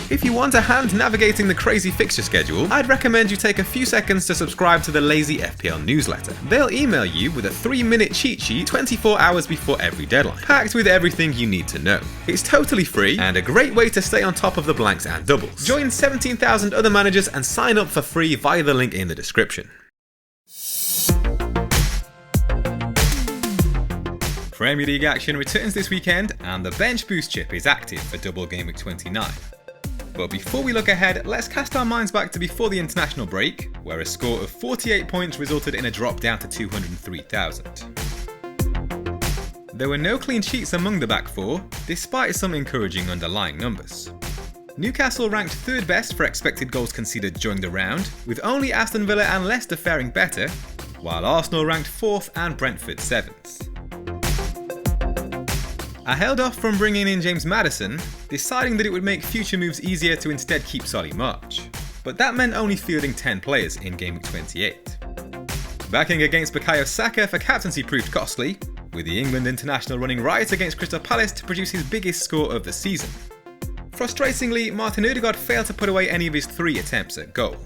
If you want a hand navigating the crazy fixture schedule, I'd recommend you take a few seconds to subscribe to the Lazy FPL newsletter. They'll email you with a 3-minute cheat sheet 24 hours before every deadline, packed with everything you need to know. It's totally free and a great way to stay on top of the blanks and doubles. Join 17,000 other managers and sign up for free via the link in the description. Premier League action returns this weekend and the bench boost chip is active for Double Gameweek 29. But before we look ahead, let's cast our minds back to before the international break, where a score of 48 points resulted in a drop down to 203,000. There were no clean sheets among the back four, despite some encouraging underlying numbers. Newcastle ranked 3rd best for expected goals conceded during the round, with only Aston Villa and Leicester faring better, while Arsenal ranked 4th and Brentford 7th. I held off from bringing in James Maddison, deciding that it would make future moves easier to instead keep Solly March. But that meant only fielding 10 players in Game Week 28. Backing against Bukayo Saka for captaincy proved costly, with the England international running riot against Crystal Palace to produce his biggest score of the season. Frustratingly, Martin Ødegaard failed to put away any of his 3 attempts at goal.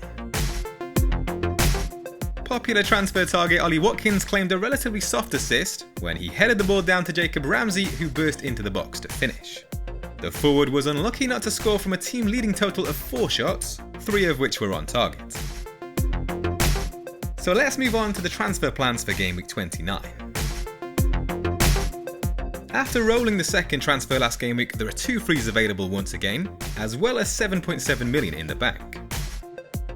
Popular transfer target Ollie Watkins claimed a relatively soft assist when he headed the ball down to Jacob Ramsey, who burst into the box to finish. The forward was unlucky not to score from a team leading total of 4 shots, 3 of which were on target. So let's move on to the transfer plans for Game Week 29. After rolling the second transfer last game week, there are 2 frees available once again, as well as 7.7 million in the bank.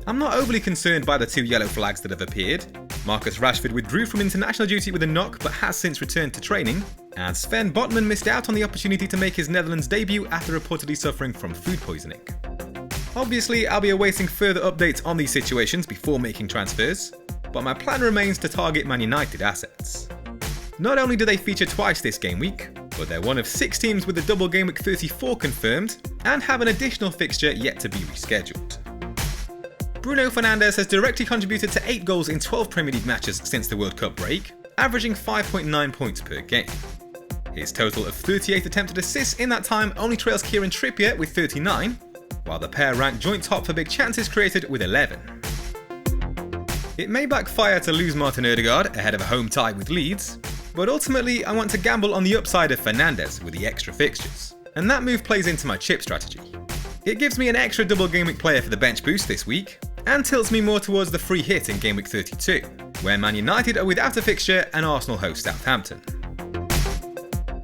I'm not overly concerned by the 2 yellow flags that have appeared. Marcus Rashford withdrew from international duty with a knock but has since returned to training, and Sven Botman missed out on the opportunity to make his Netherlands debut after reportedly suffering from food poisoning. Obviously, I'll be awaiting further updates on these situations before making transfers, but my plan remains to target Man United assets. Not only do they feature twice this game week, but they're one of 6 teams with the Double Gameweek 34 confirmed, and have an additional fixture yet to be rescheduled. Bruno Fernandes has directly contributed to 8 goals in 12 Premier League matches since the World Cup break, averaging 5.9 points per game. His total of 38 attempted assists in that time only trails Kieran Trippier with 39, while the pair rank joint top for big chances created with 11. It may backfire to lose Martin Ødegaard ahead of a home tie with Leeds, but ultimately I want to gamble on the upside of Fernandes with the extra fixtures, and that move plays into my chip strategy. It gives me an extra Double Gameweek player for the bench boost this week, and tilts me more towards the free hit in Game Week 32, where Man United are without a fixture and Arsenal host Southampton.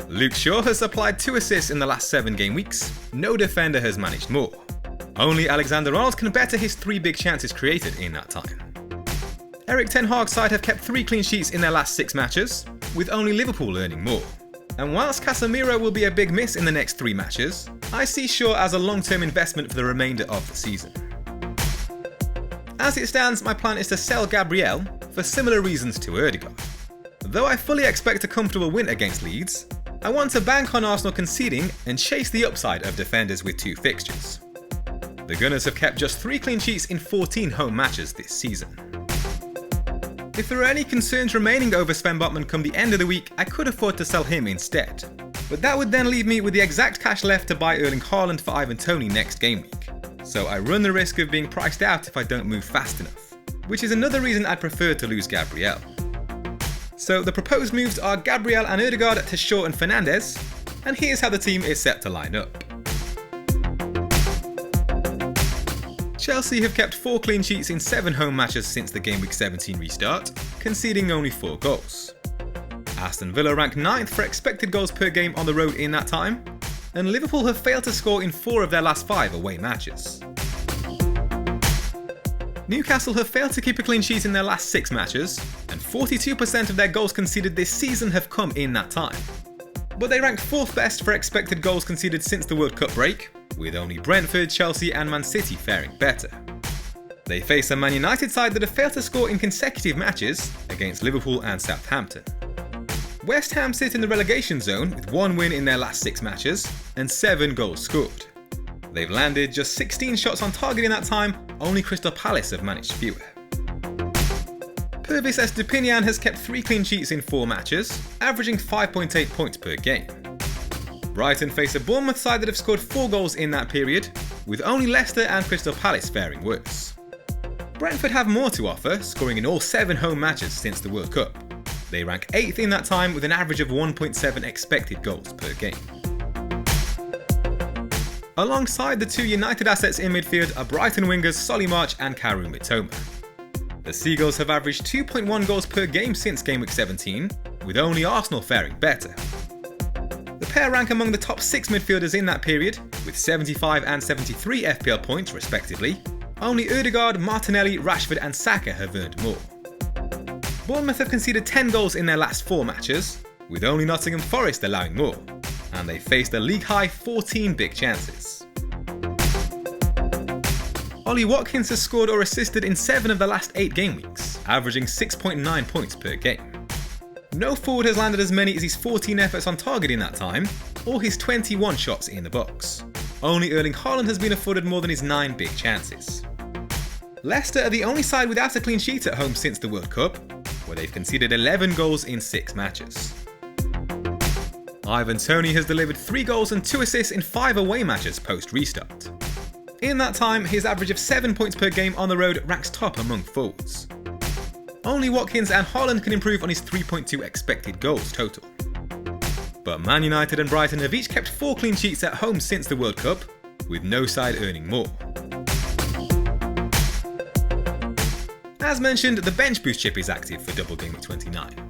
Luke Shaw has supplied 2 assists in the last 7 game weeks, no defender has managed more. Only Alexander-Arnold can better his 3 big chances created in that time. Erik ten Hag's side have kept 3 clean sheets in their last 6 matches, with only Liverpool earning more. And whilst Casemiro will be a big miss in the next 3 matches, I see Shaw as a long-term investment for the remainder of the season. As it stands, my plan is to sell Gabriel for similar reasons to Ødegaard. Though I fully expect a comfortable win against Leeds, I want to bank on Arsenal conceding and chase the upside of defenders with 2 fixtures. The Gunners have kept just 3 clean sheets in 14 home matches this season. If there are any concerns remaining over Sven Botman come the end of the week, I could afford to sell him instead. But that would then leave me with the exact cash left to buy Erling Haaland for Ivan Toney next game week. So I run the risk of being priced out if I don't move fast enough, which is another reason I'd prefer to lose Gabriel. So the proposed moves are Gabriel and Ødegaard to Shaw and Fernandes, and here's how the team is set to line up. Chelsea have kept 4 clean sheets in 7 home matches since the Game Week 17 restart, conceding only 4 goals. Aston Villa rank 9th for expected goals per game on the road in that time, and Liverpool have failed to score in 4 of their last 5 away matches. Newcastle have failed to keep a clean sheet in their last 6 matches, and 42% of their goals conceded this season have come in that time. But they rank 4th best for expected goals conceded since the World Cup break, with only Brentford, Chelsea and Man City faring better. They face a Man United side that have failed to score in consecutive matches against Liverpool and Southampton. West Ham sit in the relegation zone with 1 win in their last 6 matches and 7 goals scored. They've landed just 16 shots on target in that time, only Crystal Palace have managed fewer. Pervis Estupiñán has kept 3 clean sheets in 4 matches, averaging 5.8 points per game. Brighton face a Bournemouth side that have scored 4 goals in that period, with only Leicester and Crystal Palace faring worse. Brentford have more to offer, scoring in all 7 home matches since the World Cup. They rank 8th in that time with an average of 1.7 expected goals per game. Alongside the 2 United assets in midfield are Brighton wingers Solly March and Karu Mitoma. The Seagulls have averaged 2.1 goals per game since Game Week 17, with only Arsenal faring better. The pair rank among the top 6 midfielders in that period, with 75 and 73 FPL points respectively. Only Ødegaard, Martinelli, Rashford and Saka have earned more. Bournemouth have conceded 10 goals in their last 4 matches, with only Nottingham Forest allowing more, and they faced a league-high 14 big chances. Ollie Watkins has scored or assisted in 7 of the last 8 game weeks, averaging 6.9 points per game. No forward has landed as many as his 14 efforts on target in that time, or his 21 shots in the box. Only Erling Haaland has been afforded more than his 9 big chances. Leicester are the only side without a clean sheet at home since the World Cup, where they've conceded 11 goals in 6 matches. Ivan Toney has delivered 3 goals and 2 assists in 5 away matches post-restart. In that time, his average of 7 points per game on the road ranks top among forwards. Only Watkins and Haaland can improve on his 3.2 expected goals total. But Man United and Brighton have each kept 4 clean sheets at home since the World Cup, with no side earning more. As mentioned, the bench boost chip is active for Double Gameweek 29.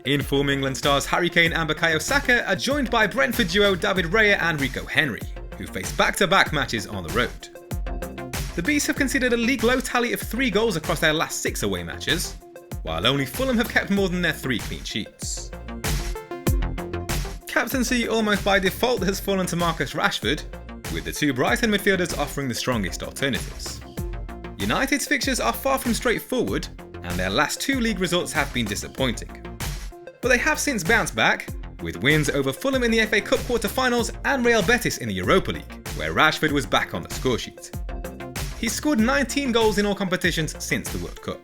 In-form England stars Harry Kane and Bukayo Saka are joined by Brentford duo David Raya and Rico Henry, who face back-to-back matches on the road. The Bees have conceded a league-low tally of 3 goals across their last 6 away matches, while only Fulham have kept more than their 3 clean sheets. Captaincy almost by default has fallen to Marcus Rashford, with the 2 Brighton midfielders offering the strongest alternatives. United's fixtures are far from straightforward, and their last 2 league results have been disappointing. But they have since bounced back, with wins over Fulham in the FA Cup quarter-finals and Real Betis in the Europa League, where Rashford was back on the scoresheet. He's scored 19 goals in all competitions since the World Cup.